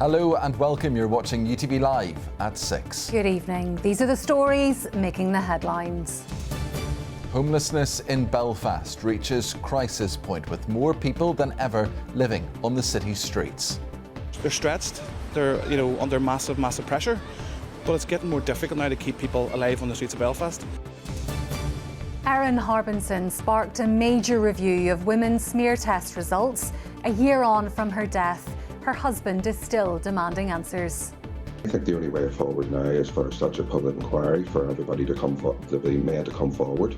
Hello and welcome. You're watching UTV Live at 6. Good evening. These are the stories making the headlines. Homelessness in Belfast reaches crisis point with more people than ever living on the city's streets. They're stretched, they're under massive pressure, but it's getting more difficult now to keep people alive on the streets of Belfast. Erin Harbinson sparked a major review of women's smear test results. A year on from her death, her husband is still demanding answers. I think the only way forward now is for such a public inquiry, for everybody to be made to come forward.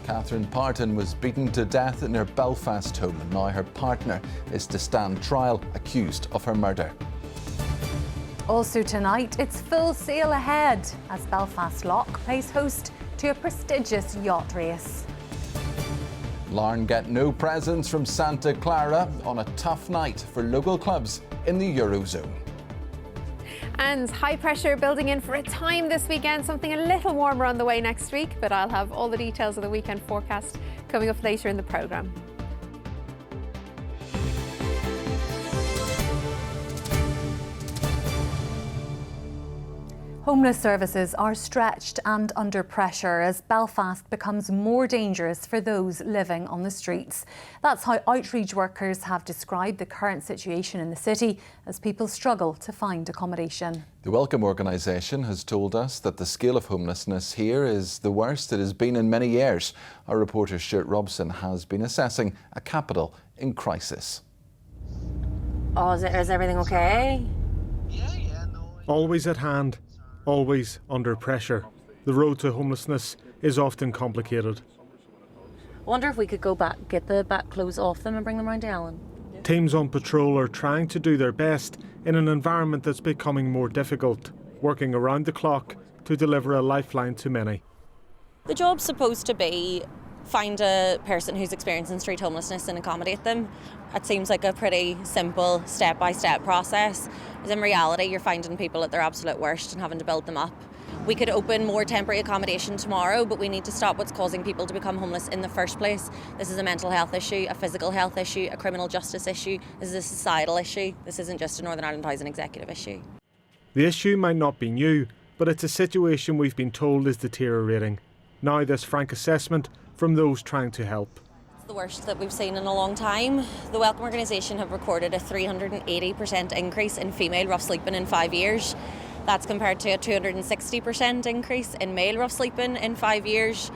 Catherine Parton was beaten to death in her Belfast home, and now her partner is to stand trial accused of her murder. Also tonight, it's full sail ahead as Belfast Lough plays host to a prestigious yacht race. Larne get no presents from Santa Clara on a tough night for local clubs in the Eurozone. And high pressure building in for a time this weekend, something a little warmer on the way next week, but I'll have all the details of the weekend forecast coming up later in the programme. Homeless services are stretched and under pressure as Belfast becomes more dangerous for those living on the streets. That's how outreach workers have described the current situation in the city as people struggle to find accommodation. The Welcome organisation has told us that the scale of homelessness here is the worst it has been in many years. Our reporter Stuart Robson has been assessing a capital in crisis. Oh, is everything okay? Always at hand. Always under pressure. The road to homelessness is often complicated. I wonder if we could go back, get the back clothes off them and bring them round to Ellen. Teams on patrol are trying to do their best in an environment that's becoming more difficult, working around the clock to deliver a lifeline to many. The job's supposed to be find a person who's experiencing street homelessness and accommodate them. It seems like a pretty simple step-by-step process. But in reality, you're finding people at their absolute worst and having to build them up. We could open more temporary accommodation tomorrow, but we need to stop what's causing people to become homeless in the first place. This is a mental health issue, a physical health issue, a criminal justice issue. This is a societal issue. This isn't just a Northern Ireland Housing Executive issue. The issue might not be new, but it's a situation we've been told is deteriorating. Now this frank assessment from those trying to help. It's the worst that we've seen in a long time. The Welcome organisation have recorded a 380% increase in female rough sleeping in 5 years. That's compared to a 260% increase in male rough sleeping in 5 years.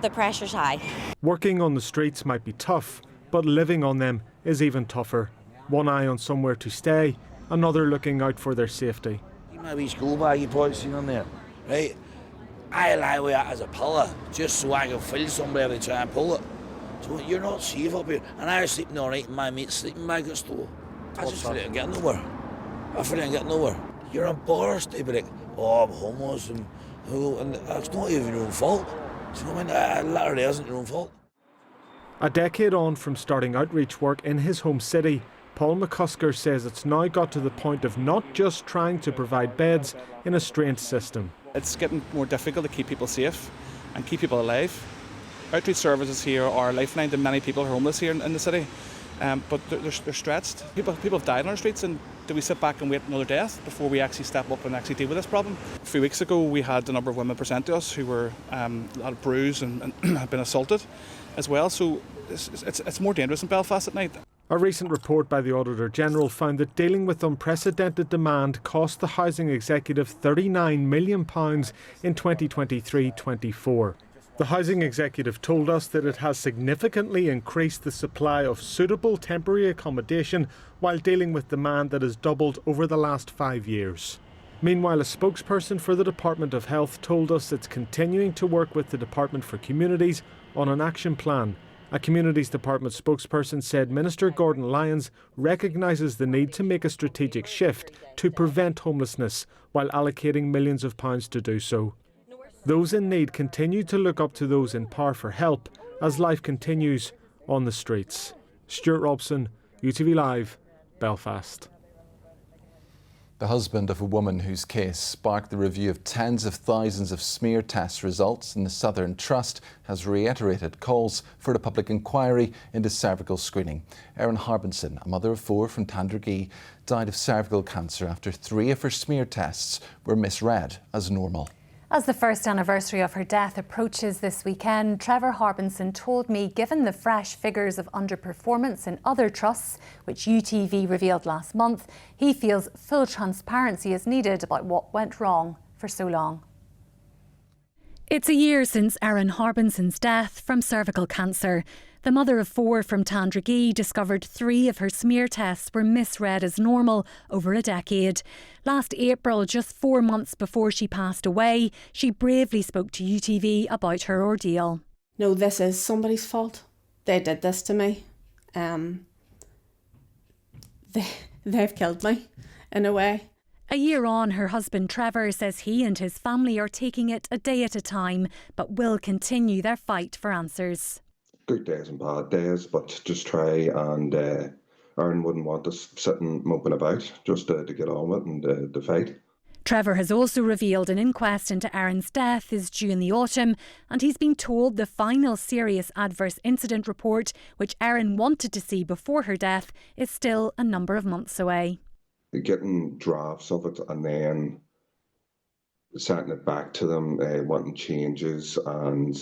The pressure's high. Working on the streets might be tough, but living on them is even tougher. One eye on somewhere to stay, another looking out for their safety. My wee school bag you probably seen on there, right? I lie with it as a pillow just so I can feel somebody every time I pull it. So you're not safe up here. And I was sleeping all night in my mate's sleeping bag at store. I just feel like I'm getting nowhere. I feel like I'm getting nowhere. You're embarrassed to be like, oh, I'm homeless and it's not even your own fault. So I mean, it literally isn't your own fault. A decade on from starting outreach work in his home city, Paul McCusker says it's now got to the point of not just trying to provide beds in a strained system. It's getting more difficult to keep people safe and keep people alive. Outreach services here are a lifeline to many people who are homeless here in the city, but they're stretched. People have died on our streets, and do we sit back and wait another death before we actually step up and actually deal with this problem? A few weeks ago we had a number of women present to us who were a lot of bruised and had been assaulted as well, so it's more dangerous in Belfast at night. A recent report by the Auditor General found that dealing with unprecedented demand cost the Housing Executive £39 million in 2023-24. The Housing Executive told us that it has significantly increased the supply of suitable temporary accommodation while dealing with demand that has doubled over the last 5 years. Meanwhile, a spokesperson for the Department of Health told us it's continuing to work with the Department for Communities on an action plan. A Communities Department spokesperson said Minister Gordon Lyons recognises the need to make a strategic shift to prevent homelessness while allocating millions of pounds to do so. Those in need continue to look up to those in power for help as life continues on the streets. Stuart Robson, UTV Live, Belfast. The husband of a woman whose case sparked the review of tens of thousands of smear test results in the Southern Trust has reiterated calls for a public inquiry into cervical screening. Erin Harbinson, a mother of 4 from Tandragee, died of cervical cancer after 3 of her smear tests were misread as normal. As the first anniversary of her death approaches this weekend, Trevor Harbinson told me, given the fresh figures of underperformance in other trusts, which UTV revealed last month, he feels full transparency is needed about what went wrong for so long. It's a year since Erin Harbinson's death from cervical cancer. The mother of 4 from Tandragee discovered 3 of her smear tests were misread as normal over a decade. Last April, just 4 months before she passed away, she bravely spoke to UTV about her ordeal. No, this is somebody's fault. They did this to me. They've killed me, in a way. A year on, her husband Trevor says he and his family are taking it a day at a time, but will continue their fight for answers. Good days and bad days, but just try and Erin wouldn't want us sitting moping about, just to get on with and to fight. Trevor has also revealed an inquest into Erin's death is due in the autumn, and he's been told the final serious adverse incident report, which Erin wanted to see before her death, is still a number of months away. Getting drafts of it and then sending it back to them, wanting changes, and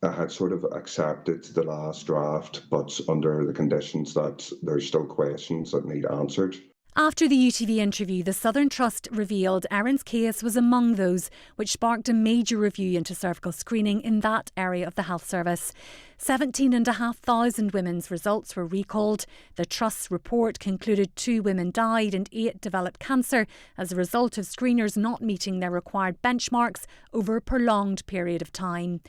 I had sort of accepted the last draft, but under the conditions that there's still questions that need answered. After the UTV interview, the Southern Trust revealed Erin's case was among those which sparked a major review into cervical screening in that area of the health service. 17,500 women's results were recalled. The Trust's report concluded 2 women died and 8 developed cancer as a result of screeners not meeting their required benchmarks over a prolonged period of time.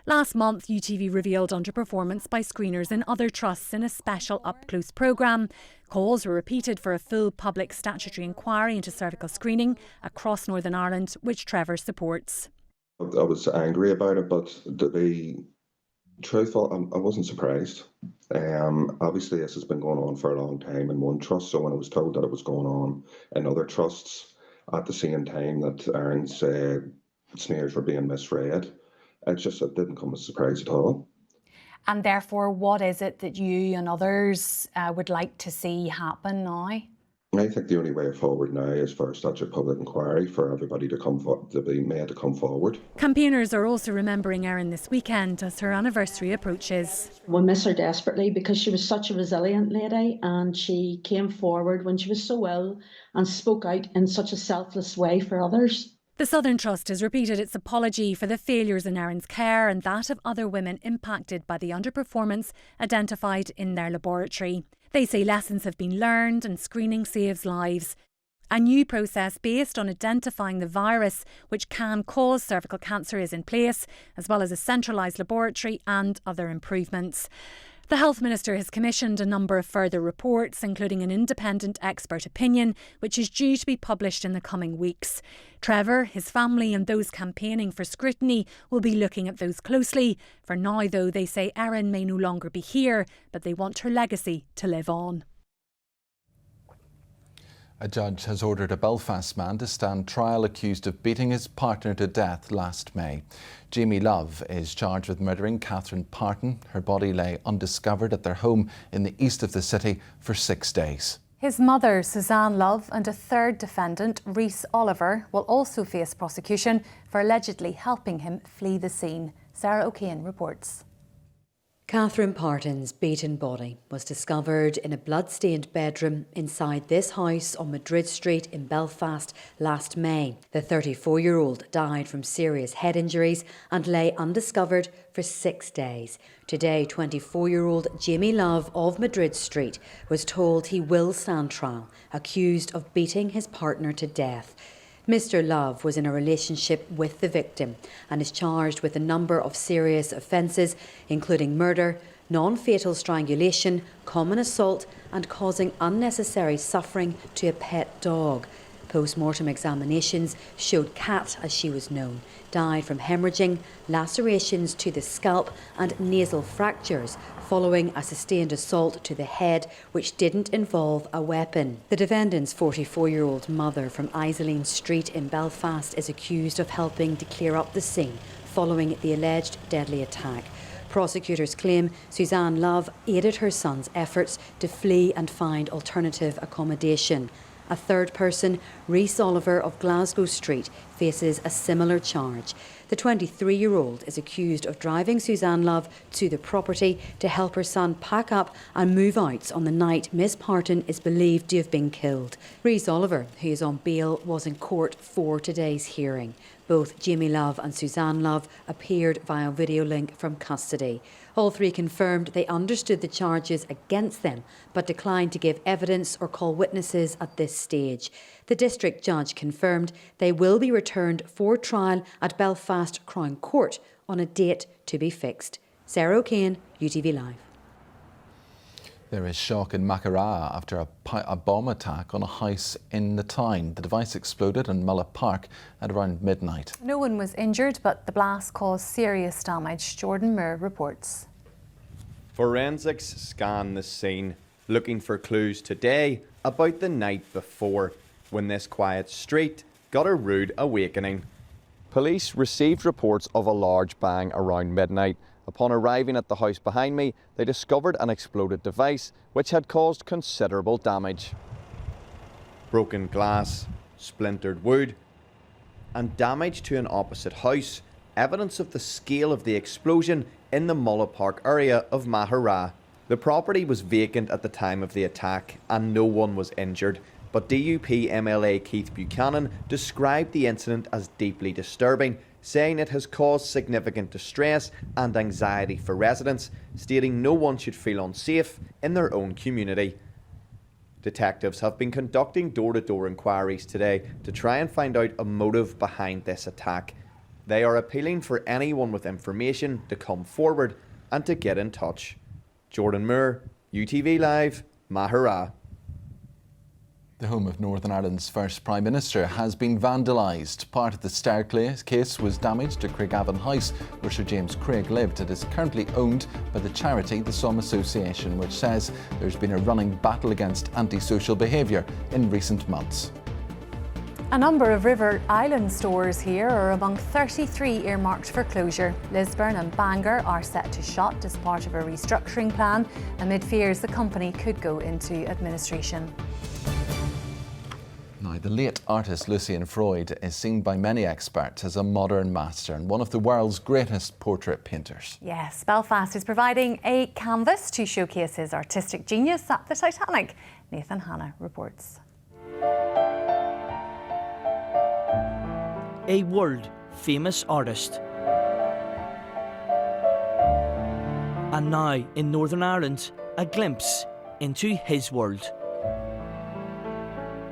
Last month, UTV revealed underperformance by screeners in other trusts in a special up-close programme. Calls were repeated for a full public statutory inquiry into cervical screening across Northern Ireland, which Trevor supports. I was angry about it, but to be truthful, I wasn't surprised. Obviously, this has been going on for a long time in one trust, so when I was told that it was going on in other trusts at the same time that Erin's smears were being misread, it didn't come as a surprise at all. And therefore, what is it that you and others would like to see happen now? I think the only way forward now is for such a public inquiry for everybody to be made to come forward. Campaigners are also remembering Erin this weekend as her anniversary approaches. We miss her desperately because she was such a resilient lady and she came forward when she was so ill and spoke out in such a selfless way for others. The Southern Trust has repeated its apology for the failures in Erin's care and that of other women impacted by the underperformance identified in their laboratory. They say lessons have been learned and screening saves lives. A new process based on identifying the virus which can cause cervical cancer is in place, as well as a centralised laboratory and other improvements. The Health Minister has commissioned a number of further reports, including an independent expert opinion, which is due to be published in the coming weeks. Trevor, his family and those campaigning for scrutiny will be looking at those closely. For now, though, they say Erin may no longer be here, but they want her legacy to live on. A judge has ordered a Belfast man to stand trial accused of beating his partner to death last May. Jamie Love is charged with murdering Catherine Parton. Her body lay undiscovered at their home in the east of the city for 6 days. His mother, Suzanne Love, and a third defendant, Rhys Oliver, will also face prosecution for allegedly helping him flee the scene. Sarah O'Kane reports. Catherine Parton's beaten body was discovered in a blood-stained bedroom inside this house on Madrid Street in Belfast last May. The 34-year-old died from serious head injuries and lay undiscovered for 6 days. Today, 24-year-old Jamie Love of Madrid Street was told he will stand trial, accused of beating his partner to death. Mr. Love was in a relationship with the victim and is charged with a number of serious offences, including murder, non-fatal strangulation, common assault and causing unnecessary suffering to a pet dog. Post-mortem examinations showed Cat, as she was known, died from hemorrhaging, lacerations to the scalp and nasal fractures following a sustained assault to the head which didn't involve a weapon. The defendant's 44-year-old mother from Isoline Street in Belfast is accused of helping to clear up the scene following the alleged deadly attack. Prosecutors claim Suzanne Love aided her son's efforts to flee and find alternative accommodation. A third person, Rhys Oliver of Glasgow Street, faces a similar charge. The 23-year-old is accused of driving Suzanne Love to the property to help her son pack up and move out on the night Miss Parton is believed to have been killed. Rhys Oliver, who is on bail, was in court for today's hearing. Both Jamie Love and Suzanne Love appeared via video link from custody. All three confirmed they understood the charges against them, but declined to give evidence or call witnesses at this stage. The district judge confirmed they will be returned for trial at Belfast Crown Court on a date to be fixed. Sarah O'Kane, UTV Live. There is shock in Mackaraw after a bomb attack on a house in the town. The device exploded in Mulla Park at around midnight. No one was injured, but the blast caused serious damage. Jordan Moore reports. Forensics scanned the scene, looking for clues today about the night before, when this quiet street got a rude awakening. Police received reports of a large bang around midnight. Upon arriving at the house behind me, they discovered an exploded device which had caused considerable damage. Broken glass, splintered wood, and damage to an opposite house, evidence of the scale of the explosion in the Mulla Park area of Mackaraw. The property was vacant at the time of the attack and no one was injured, but DUP MLA Keith Buchanan described the incident as deeply disturbing, saying it has caused significant distress and anxiety for residents, stating no one should feel unsafe in their own community. Detectives have been conducting door-to-door inquiries today to try and find out a motive behind this attack. They are appealing for anyone with information to come forward and to get in touch. Jordan Moore, UTV Live, Mackaraw. The home of Northern Ireland's first Prime Minister has been vandalised. Part of the staircase was damaged to Craigavon House, where Sir James Craig lived. It is currently owned by the charity The Somme Association, which says there's been a running battle against antisocial behaviour in recent months. A number of River Island stores here are among 33 earmarked for closure. Lisburn and Bangor are set to shut as part of a restructuring plan, amid fears the company could go into administration. Now, the late artist Lucian Freud is seen by many experts as a modern master and one of the world's greatest portrait painters. Yes, Belfast is providing a canvas to showcase his artistic genius at the Titanic. Nathan Hanna reports. A world-famous artist. And now, in Northern Ireland, a glimpse into his world.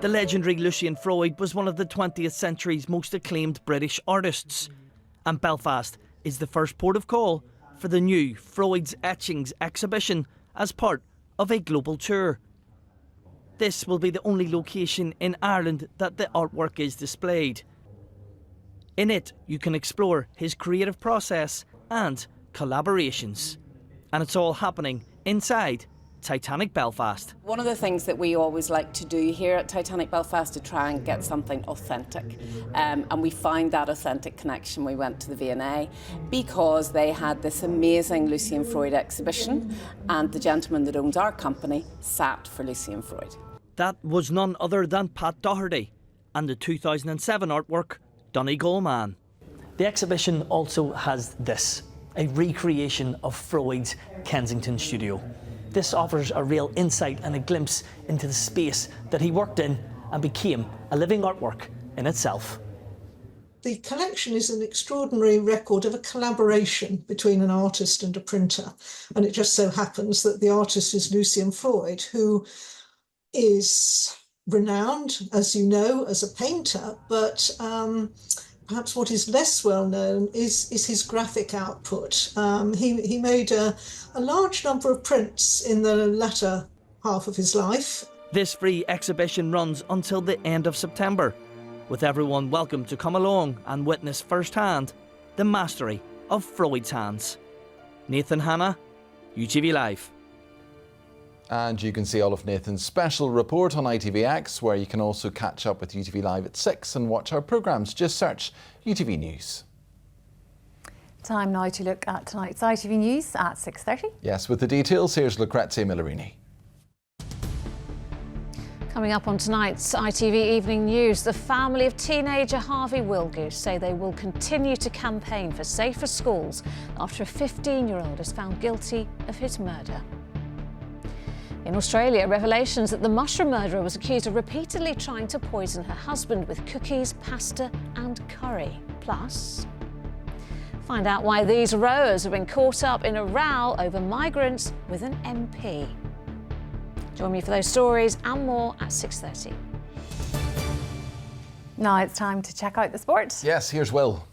The legendary Lucian Freud was one of the 20th century's most acclaimed British artists, and Belfast is the first port of call for the new Freud's Etchings exhibition as part of a global tour. This will be the only location in Ireland that the artwork is displayed. In it, you can explore his creative process and collaborations. And it's all happening inside Titanic Belfast. One of the things that we always like to do here at Titanic Belfast is to try and get something authentic. And we found that authentic connection. We went to the V&A because they had this amazing Lucian Freud exhibition, and the gentleman that owns our company sat for Lucian Freud. That was none other than Pat Doherty and the 2007 artwork Donegal Man. The exhibition also has this, a recreation of Freud's Kensington studio. This offers a real insight and a glimpse into the space that he worked in and became a living artwork in itself. The collection is an extraordinary record of a collaboration between an artist and a printer. And it just so happens that the artist is Lucian Freud, who is renowned, as you know, as a painter, but perhaps what is less well known is his graphic output. He made a large number of prints in the latter half of his life. This free exhibition runs until the end of September, with everyone welcome to come along and witness firsthand the mastery of Freud's hands. Nathan Hanna, UTV Live. And you can see all of Nathan's special report on ITVX, where you can also catch up with UTV Live at 6 and watch our programmes. Just search UTV News. Time now to look at tonight's ITV News at 6:30. Yes, with the details, here's Lucrezia Millarini. Coming up on tonight's ITV Evening News, the family of teenager Harvey Wilgoose say they will continue to campaign for safer schools after a 15-year-old is found guilty of his murder. In Australia, revelations that the mushroom murderer was accused of repeatedly trying to poison her husband with cookies, pasta and curry. Plus, find out why these rowers have been caught up in a row over migrants with an MP. Join me for those stories and more at 6:30. Now it's time to check out the sport. Yes, here's Will.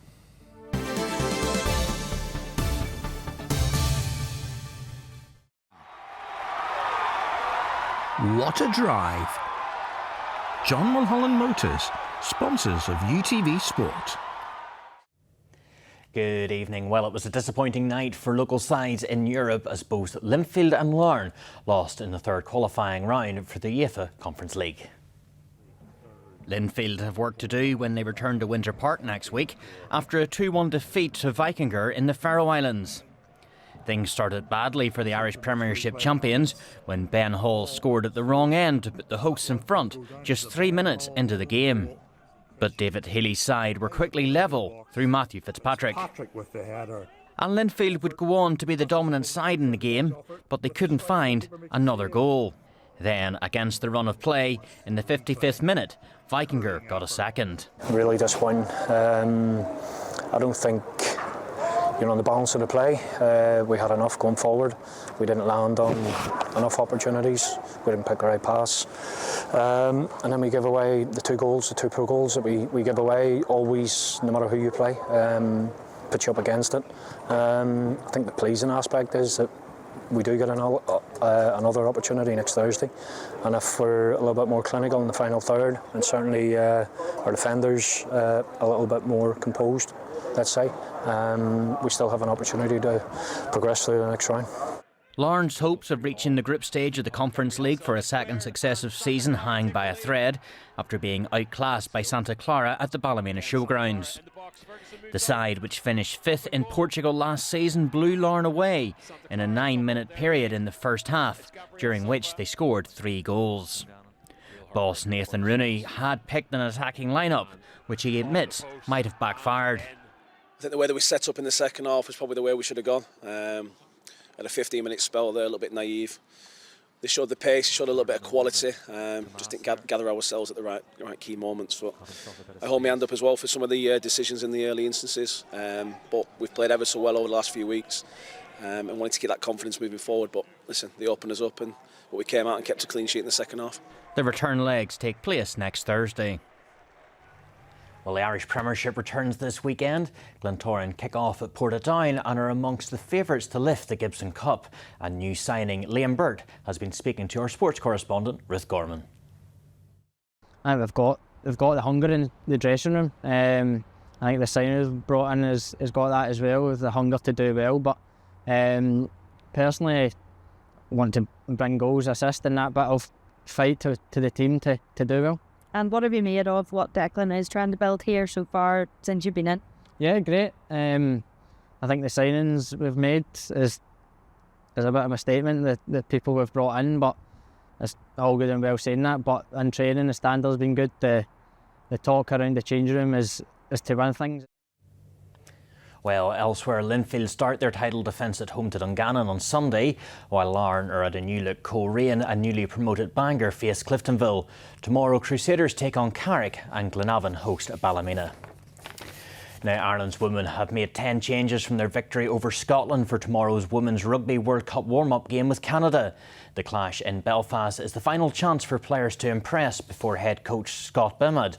What a drive. John Mulholland Motors, sponsors of UTV Sport. Good evening. Well, it was a disappointing night for local sides in Europe as both Linfield and Larne lost in the third qualifying round for the UEFA Conference League. Linfield have work to do when they return to Winter Park next week after a 2-1 defeat to Vikinger in the Faroe Islands. Things started badly for the Irish Premiership champions when Ben Hall scored at the wrong end to put the hosts in front just 3 minutes into the game. But David Healy's side were quickly level through Matthew Fitzpatrick. With the header. And Linfield would go on to be the dominant side in the game, but they couldn't find another goal. Then, against the run of play, in the 55th minute, Vikinger got a second. Really disappointing. I don't think, the balance of the play, we had enough going forward. We didn't land on enough opportunities. We didn't pick the right pass. And then we give away the 2 goals, the 2 poor goals that we give away, always, no matter who you play, put you up against it. I think the pleasing aspect is that we do get another opportunity next Thursday. And if we're a little bit more clinical in the final third, and certainly our defenders a little bit more composed, let's say, we still have an opportunity to progress through the next round. Larne's hopes of reaching the group stage of the Conference League for a second successive season hang by a thread after being outclassed by Santa Clara at the Ballymena Showgrounds. The side, which finished 5th in Portugal last season, blew Larne away in a 9-minute period in the first half, during which they scored 3 goals. Boss Nathan Rooney had picked an attacking lineup, which he admits might have backfired. I think the way that we set up in the second half was probably the way we should have gone. Had a 15-minute spell there, a little bit naive. They showed the pace, showed a little bit of quality. Just didn't gather ourselves at the right key moments. But I hold my hand up as well for some of the decisions in the early instances. But we've played ever so well over the last few weeks, and wanting to keep that confidence moving forward. But listen, they opened us up, and we came out and kept a clean sheet in the second half. The return legs take place next Thursday. Well, the Irish Premiership returns this weekend. Glentoran kick off at Portadown and are amongst the favourites to lift the Gibson Cup. And new signing Liam Burt has been speaking to our sports correspondent Ruth Gorman. They've got the hunger in the dressing room. I think the signing has brought in has got that as well, with the hunger to do well. But personally, I want to bring goals, assist, and that bit of fight to the team to do well. And what have you made of what Declan is trying to build here so far since you've been in? Yeah, great. I think the signings we've made is a bit of a statement that the people we've brought in, but it's all good and well saying that. But in training, the standard's been good. The talk around the change room is to win things. Well, elsewhere, Linfield start their title defence at home to Dungannon on Sunday, while Larne are at a new look Coleraine and newly promoted Bangor face Cliftonville. Tomorrow, Crusaders take on Carrick and Glenavon host Ballymena. Now, Ireland's women have made 10 changes from their victory over Scotland for tomorrow's Women's Rugby World Cup warm-up game with Canada. The clash in Belfast is the final chance for players to impress before head coach Scott Bimad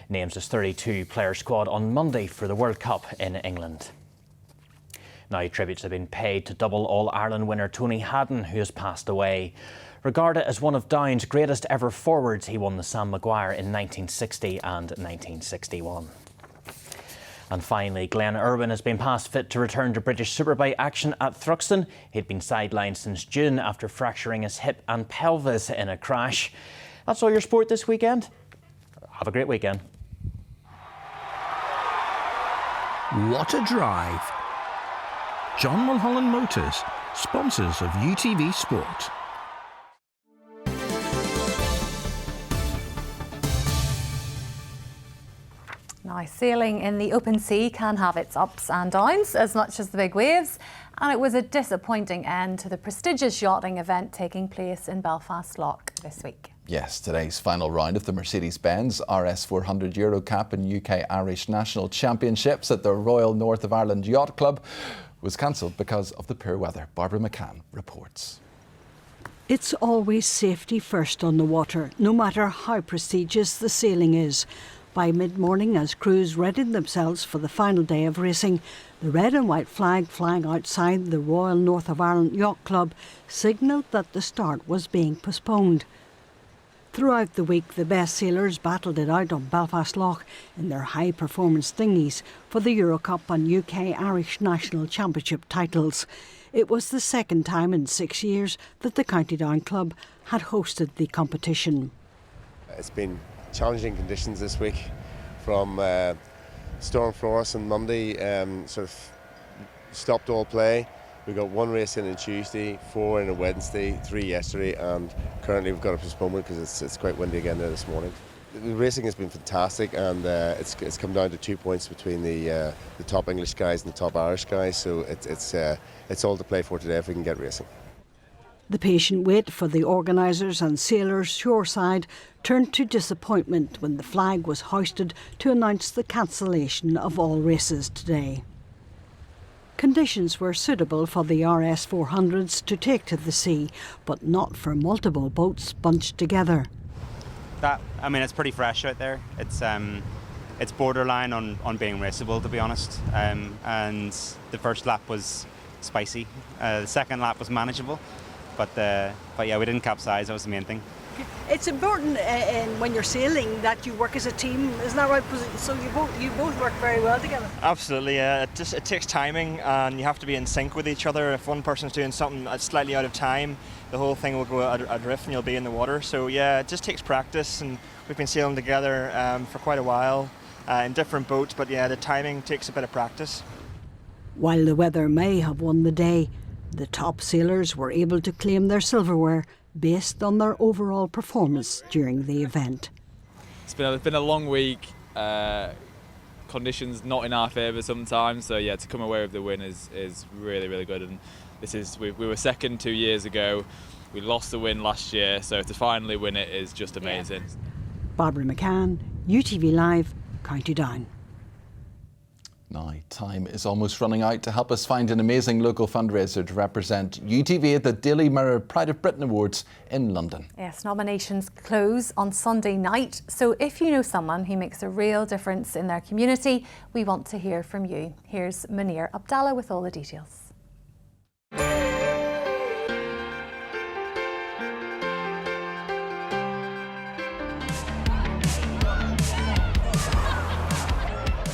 names his 32-player squad on Monday for the World Cup in England. Now, tributes have been paid to double All-Ireland winner Tony Hadden, who has passed away. Regarded as one of Down's greatest ever forwards, he won the Sam Maguire in 1960 and 1961. And finally, Glenn Irwin has been past fit to return to British Superbike action at Thruxton. He'd been sidelined since June after fracturing his hip and pelvis in a crash. That's all your sport this weekend. Have a great weekend. What a drive. John Mulholland Motors, sponsors of UTV Sport. Now, sailing in the open sea can have its ups and downs as much as the big waves, and it was a disappointing end to the prestigious yachting event taking place in Belfast Lough this week. Yes, today's final round of the Mercedes-Benz RS 400 Euro Cup and UK Irish National Championships at the Royal North of Ireland Yacht Club was cancelled because of the poor weather. Barbara McCann reports. It's always safety first on the water, no matter how prestigious the sailing is. By mid-morning, as crews readied themselves for the final day of racing, the red and white flag flying outside the Royal North of Ireland Yacht Club signalled that the start was being postponed. Throughout the week, the best sailors battled it out on Belfast Lough in their high-performance dinghies for the Euro Cup and UK Irish National Championship titles. It was the second time in 6 years that the County Down Club had hosted the competition. It's been challenging conditions this week, from storm for us on Monday, sort of stopped all play. We got one race in on Tuesday, 4 in on Wednesday, 3 yesterday, and currently we've got a postponement because it's quite windy again there this morning. The racing has been fantastic, and it's come down to 2 points between the top English guys and the top Irish guys, so it's all to play for today if we can get racing. The patient wait for the organisers and sailors shoreside turned to disappointment when the flag was hoisted to announce the cancellation of all races today. Conditions were suitable for the RS 400s to take to the sea, but not for multiple boats bunched together. It's pretty fresh out there. It's borderline on being raceable, to be honest. And the first lap was spicy. The second lap was manageable. But yeah, we didn't capsize. That was the main thing. It's important when you're sailing that you work as a team, isn't that right? So you both work very well together. Absolutely, yeah. It takes timing, and you have to be in sync with each other. If one person's doing something that's slightly out of time, the whole thing will go adrift and you'll be in the water. So yeah, it just takes practice, and we've been sailing together for quite a while in different boats. But yeah, the timing takes a bit of practice. While the weather may have won the day, the top sailors were able to claim their silverware based on their overall performance during the event. It's been a long week, conditions not in our favour sometimes, so yeah, to come away with the win is really, really good. And we were second 2 years ago, we lost the win last year, so to finally win it is just amazing. Yeah. Barbara McCann, UTV Live, County Down. Now, time is almost running out to help us find an amazing local fundraiser to represent UTV at the Daily Mirror Pride of Britain Awards in London. Yes, nominations close on Sunday night. So if you know someone who makes a real difference in their community, we want to hear from you. Here's Munir Abdallah with all the details.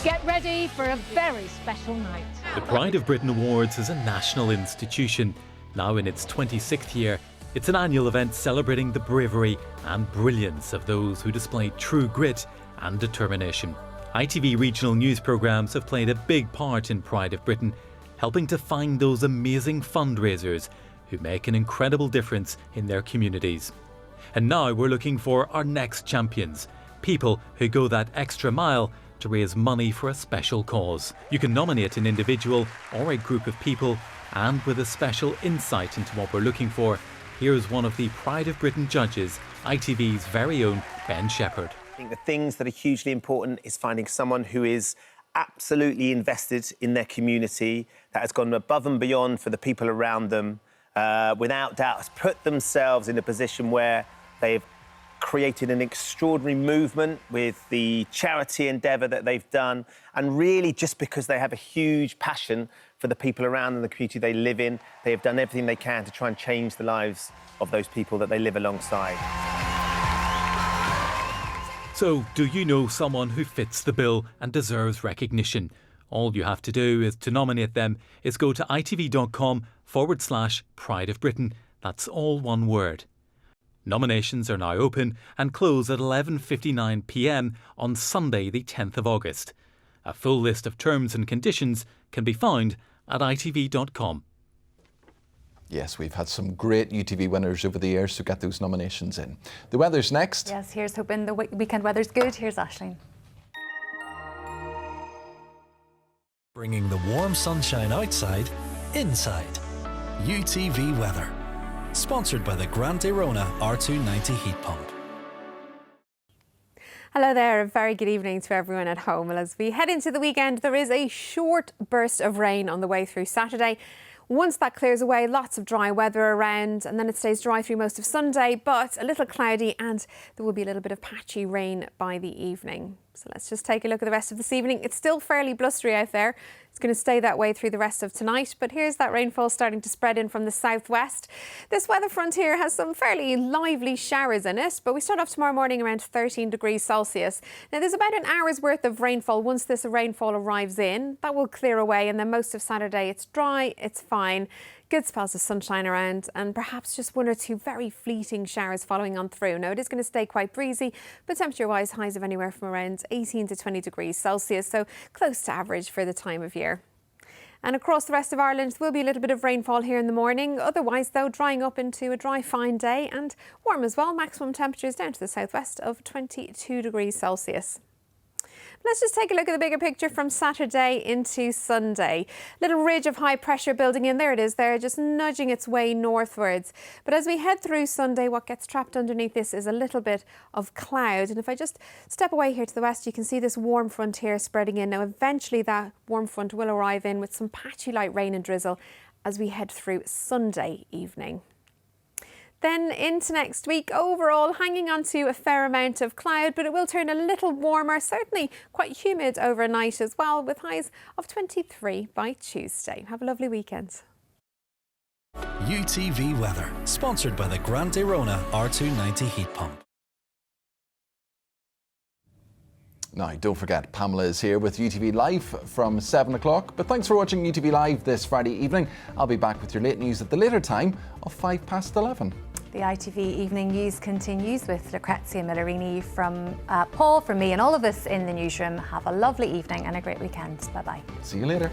Get ready for a very special night. The Pride of Britain Awards is a national institution. Now in its 26th year, it's an annual event celebrating the bravery and brilliance of those who display true grit and determination. ITV regional news programmes have played a big part in Pride of Britain, helping to find those amazing fundraisers who make an incredible difference in their communities. And now we're looking for our next champions, people who go that extra mile to raise money for a special cause. You can nominate an individual or a group of people, and with a special insight into what we're looking for, here's one of the Pride of Britain judges, ITV's very own Ben Shepherd. I think the things that are hugely important is finding someone who is absolutely invested in their community, that has gone above and beyond for the people around them, without doubt has put themselves in a position where they've created an extraordinary movement with the charity endeavour that they've done, and really just because they have a huge passion for the people around them, the community they live in, they have done everything they can to try and change the lives of those people that they live alongside. So, do you know someone who fits the bill and deserves recognition? All you have to do is to nominate them is go to itv.com/Pride of Britain. That's all one word. Nominations are now open and close at 11:59 p.m. on Sunday the 10th of August. A full list of terms and conditions can be found at itv.com. Yes, we've had some great UTV winners over the years, so get those nominations in. The weather's next. Yes, here's hoping the weekend weather's good. Here's Aisling. Bringing the warm sunshine outside, inside. UTV weather. Sponsored by the Grant Arona R290 heat pump. Hello there, a very good evening to everyone at home. Well, as we head into the weekend, there is a short burst of rain on the way through Saturday. Once that clears away, lots of dry weather around, and then it stays dry through most of Sunday, but a little cloudy, and there will be a little bit of patchy rain by the evening. So let's just take a look at the rest of this evening. It's still fairly blustery out there. It's going to stay that way through the rest of tonight, but here's that rainfall starting to spread in from the southwest. This weather front here has some fairly lively showers in it, but we start off tomorrow morning around 13 degrees Celsius. Now there's about an hour's worth of rainfall once this rainfall arrives in. That will clear away, and then most of Saturday it's dry, it's fine. Good spells of sunshine around, and perhaps just one or two very fleeting showers following on through. Now it is going to stay quite breezy, but temperature-wise highs of anywhere from around 18 to 20 degrees Celsius, so close to average for the time of year. And across the rest of Ireland, there will be a little bit of rainfall here in the morning. Otherwise, though, drying up into a dry, fine day and warm as well. Maximum temperatures down to the southwest of 22 degrees Celsius. Let's just take a look at the bigger picture from Saturday into Sunday. Little ridge of high pressure building in. There it is there, just nudging its way northwards. But as we head through Sunday, what gets trapped underneath this is a little bit of cloud. And if I just step away here to the west, you can see this warm front here spreading in. Now, eventually that warm front will arrive in with some patchy light rain and drizzle as we head through Sunday evening. Then into next week, overall hanging on to a fair amount of cloud, but it will turn a little warmer, certainly quite humid overnight as well, with highs of 23 by Tuesday. Have a lovely weekend. UTV weather, sponsored by the Grant Arona R290 heat pump. Now, don't forget, Pamela is here with UTV Live from 7 o'clock. But thanks for watching UTV Live this Friday evening. I'll be back with your late news at the later time of 11:05. The ITV Evening News continues with Lucrezia Millerini from Paul, from me and all of us in the newsroom. Have a lovely evening and a great weekend. Bye-bye. See you later.